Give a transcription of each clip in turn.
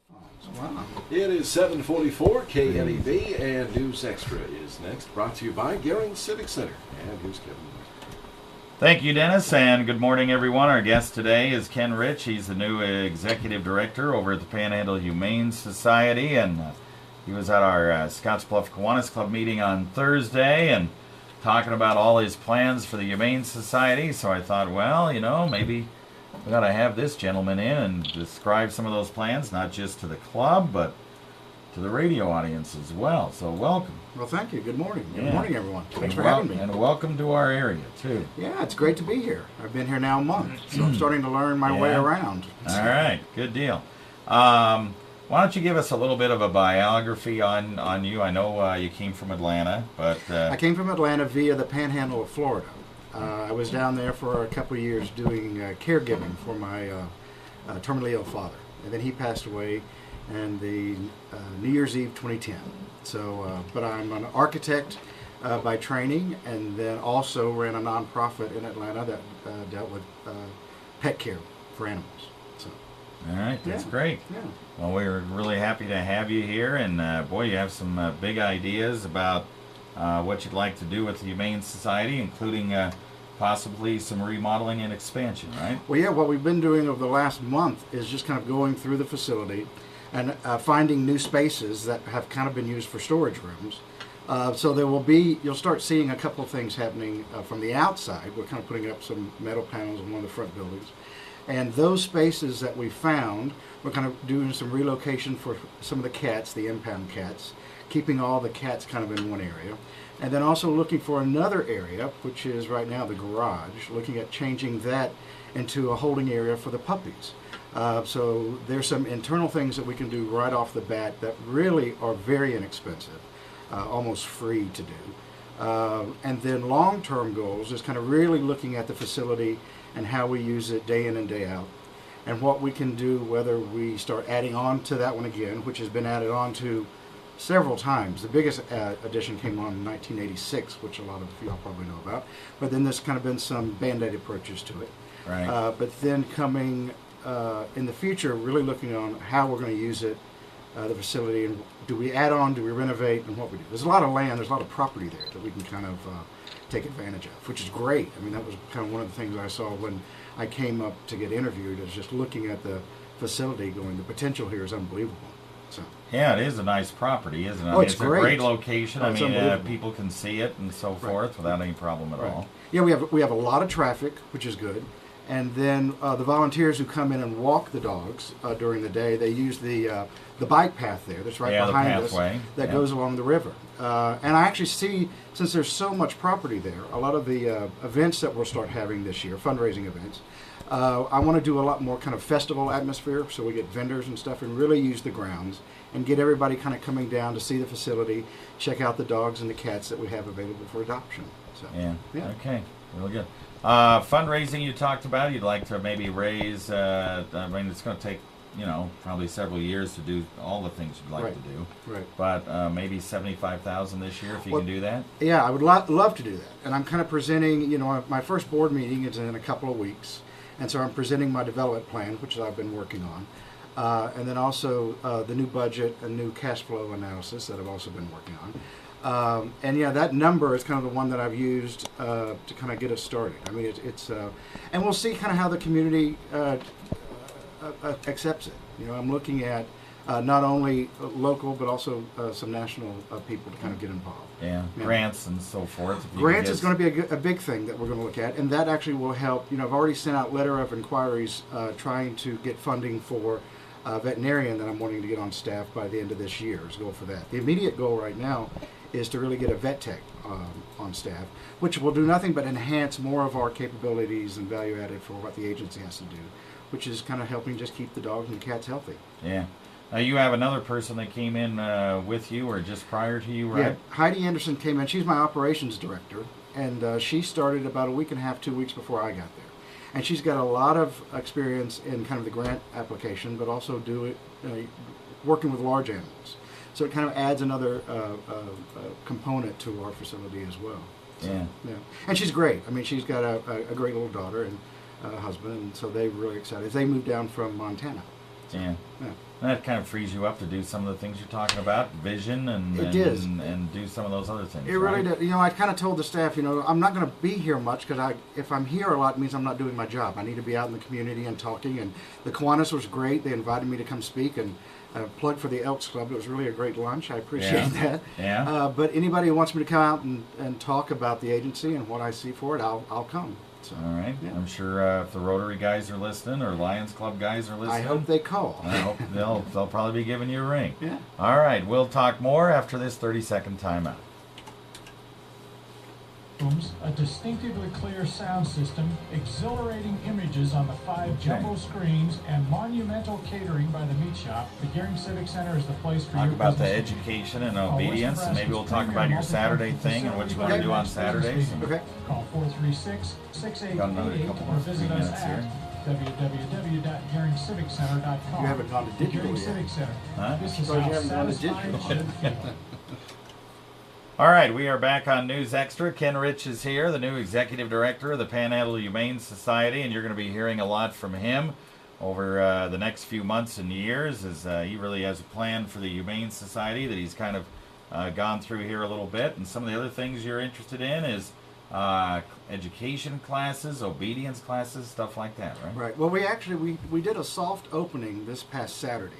Wow. It is 7:44. KNEB and News Extra is next, brought to you by Gering Civic Center. And here's Kevin Mooney. Thank you, Dennis, and good morning, everyone. Our guest today is Ken Rich. He's the new executive director over at the Panhandle Humane Society, and he was at our Scottsbluff Kiwanis Club meeting on Thursday and talking about all his plans for the Humane Society. So I thought, well, maybe we got to have this gentleman in and describe some of those plans, not just to the club, but to the radio audience as well. So welcome. Well, thank you. Good morning. Good morning, everyone. Thanks for having me. And welcome to our area, too. Yeah, it's great to be here. I've been here now a month, so I'm starting to learn my way around. All right, good deal. Why don't you give us a little bit of a biography on you? I know you came from Atlanta, but... I came from Atlanta via the Panhandle of Florida. I was down there for a couple of years doing caregiving for my terminally ill father. And then he passed away in the New Year's Eve 2010. So, but I'm an architect by training, and then also ran a nonprofit in Atlanta that dealt with pet care for animals. So. All right, that's great. Yeah. Well, we're really happy to have you here, and boy, you have some big ideas about what you'd like to do with the Humane Society, including possibly some remodeling and expansion, right? Well, yeah, what we've been doing over the last month is just kind of going through the facility and finding new spaces that have kind of been used for storage rooms. So you'll start seeing a couple of things happening from the outside. We're kind of putting up some metal panels in one of the front buildings. And those spaces that we found, we're kind of doing some relocation for some of the cats, the impound cats, keeping all the cats kind of in one area. And then also looking for another area, which is right now the garage, looking at changing that into a holding area for the puppies. So there's some internal things that we can do right off the bat that really are very inexpensive, almost free to do. And then long-term goals is kind of really looking at the facility and how we use it day in and day out. And what we can do, whether we start adding on to that one again, which has been added on to several times. The biggest addition came on in 1986, which a lot of y'all probably know about. But then there's kind of been some band-aid approaches to it. Right. But then coming in the future, really looking on how we're going to use it, the facility, and do we add on, do we renovate, and what we do. There's a lot of land, there's a lot of property there that we can kind of take advantage of, which is great. I mean, that was kind of one of the things I saw when I came up to get interviewed, is just looking at the facility going, the potential here is unbelievable. So. Yeah, it is a nice property, isn't it? Oh, it's great. A great location. Oh, I mean, people can see it and so forth without any problem at all. Yeah, we have a lot of traffic, which is good. And then the volunteers who come in and walk the dogs during the day, they use the bike path there that's right behind us that goes along the river. And I actually see, since there's so much property there, a lot of the events that we'll start having this year, fundraising events, I want to do a lot more kind of festival atmosphere, so we get vendors and stuff and really use the grounds and get everybody kind of coming down to see the facility, check out the dogs and the cats that we have available for adoption. So, yeah. Okay, real good. Fundraising you talked about, you'd like to maybe raise, I mean, it's going to take, probably several years to do all the things you'd like to do. Right. But maybe $75,000 this year, if you can do that? Yeah, I would love to do that. And I'm kind of presenting, my first board meeting is in a couple of weeks. And so I'm presenting my development plan, which I've been working on. And then also the new budget and new cash flow analysis that I've also been working on. And yeah, that number is kind of the one that I've used to kind of get us started. I mean, it's and we'll see kind of how the community accepts it. I'm looking at not only local but also some national people to kind of get involved. Yeah, grants and so forth. Grants is going to be a big thing that we're going to look at, and that actually will help. I've already sent out letter of inquiries trying to get funding for a veterinarian that I'm wanting to get on staff by the end of this year. Is goal for that. The immediate goal right now is to really get a vet tech on staff, which will do nothing but enhance more of our capabilities and value added for what the agency has to do, which is kind of helping just keep the dogs and the cats healthy. Yeah. You have another person that came in with you or just prior to you, right? Yeah, Heidi Anderson came in. She's my operations director, and she started about a week and a half, 2 weeks before I got there. And she's got a lot of experience in kind of the grant application, but also working with large animals. So it kind of adds another component to our facility as well. So, yeah. And she's great. I mean, she's got a great little daughter and a husband, and so they're really excited. They moved down from Montana. So, yeah. And that kind of frees you up to do some of the things you're talking about, vision and do some of those other things. It really did. You know, I kind of told the staff, you know, I'm not going to be here much because if I'm here a lot, it means I'm not doing my job. I need to be out in the community and talking. And the Kiwanis was great. They invited me to come speak and plug for the Elks Club. It was really a great lunch. I appreciate that. Yeah. But anybody who wants me to come out and talk about the agency and what I see for it, I'll come. So, all right. yeah. I'm sure if the Rotary guys are listening or Lions Club guys are listening, I hope they call. I hope they'll probably be giving you a ring. Yeah. All right. We'll talk more after this 30-second timeout. A distinctively clear sound system, exhilarating images on the 5 jumbo screens, and monumental catering by the meat shop. The Gehring Civic Center is the place for Talk your about the business. education and obedience, and maybe we'll talk about your Saturday thing and what you want to do on Saturdays. Okay. Call 436-6888 Got another couple or more visit 3 us minutes at here. www.geringciviccenter.com. You haven't gone to digital Gehring yet. Civic Center. Huh? This is Suppose how you haven't gone to satisfying digital. it should feel. All right, we are back on News Extra. Ken Rich is here, the new executive director of the Panhandle Humane Society, and you're going to be hearing a lot from him over the next few months and years, as he really has a plan for the Humane Society that he's kind of gone through here a little bit. And some of the other things you're interested in is education classes, obedience classes, stuff like that, right? Right. Well, we did a soft opening this past Saturday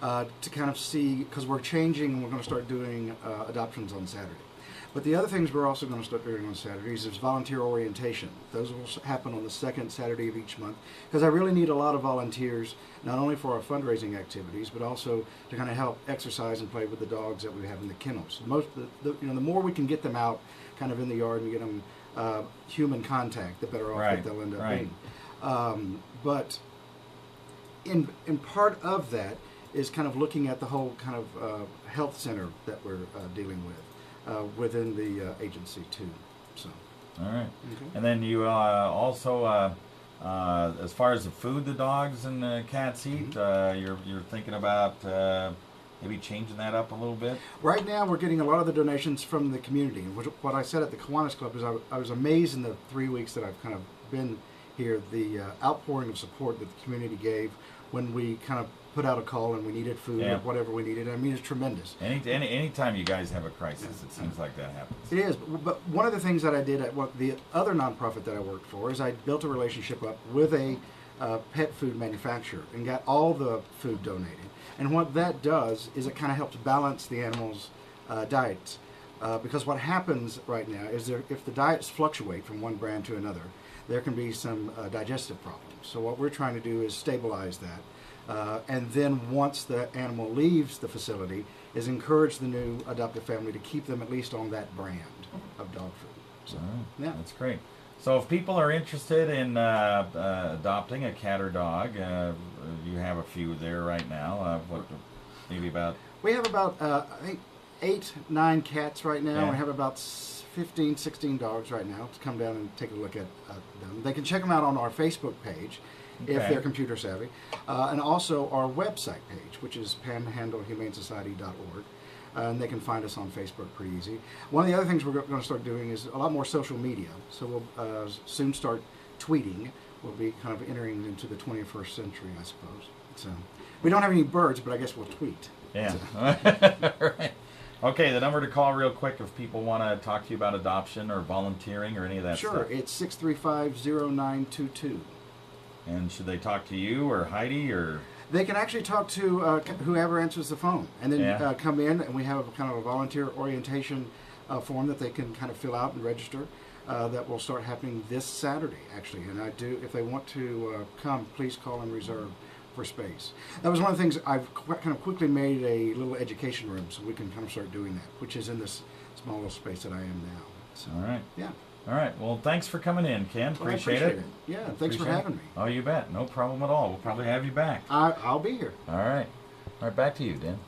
to kind of see, because we're changing and we're going to start doing adoptions on Saturday. But the other things we're also going to start doing on Saturdays is volunteer orientation. Those will happen on the second Saturday of each month, because I really need a lot of volunteers, not only for our fundraising activities, but also to kind of help exercise and play with the dogs that we have in the kennels. The more we can get them out kind of in the yard and get them human contact, the better off that they'll end up being. But in part of that is kind of looking at the whole kind of health center that we're dealing with within the agency too. So. All right. Okay. And then you also, as far as the food the dogs and the cats eat, you're thinking about maybe changing that up a little bit? Right now, we're getting a lot of the donations from the community. What I said at the Kiwanis Club is I was amazed in the 3 weeks that I've kind of been here, the outpouring of support that the community gave when we kind of put out a call and we needed food or whatever we needed. I mean, it's tremendous. Anytime you guys have a crisis, it seems like that happens. It is, but one of the things that I did at the other nonprofit that I worked for is I built a relationship up with a pet food manufacturer and got all the food donated. And what that does is it kind of helps balance the animals' diets. Because what happens right now is if the diets fluctuate from one brand to another, there can be some digestive problems. So what we're trying to do is stabilize that. And then once the animal leaves the facility, is encourage the new adoptive family to keep them at least on that brand of dog food. So, yeah. That's great. So if people are interested in adopting a cat or dog, you have a few there right now. Maybe about? We have about, I think, 8, 9 cats right now. Yeah. We have about 15, 16 dogs right now to come down and take a look at them. They can check them out on our Facebook page if they're computer savvy, and also our website page, which is panhandlehumanesociety.org. And they can find us on Facebook pretty easy. One of the other things we're going to start doing is a lot more social media. So we'll soon start tweeting. We'll be kind of entering into the 21st century, I suppose. So we don't have any birds, but I guess we'll tweet. Yeah. So. Right. Okay, the number to call real quick if people want to talk to you about adoption or volunteering or any of that stuff. Sure, it's 635-0922. And should they talk to you or Heidi or? They can actually talk to whoever answers the phone, and then come in, and we have a kind of a volunteer orientation form that they can kind of fill out and register. That will start happening this Saturday, actually. And if they want to come, please call and reserve for space. That was one of the things I've kind of quickly made a little education room, so we can kind of start doing that, which is in this small little space that I am now. So, all right. Yeah. All right. Well, thanks for coming in, Ken. Well, Appreciate it. Yeah, thanks for having me. Oh, you bet. No problem at all. We'll probably have you back. I'll be here. All right. All right, back to you, Dan.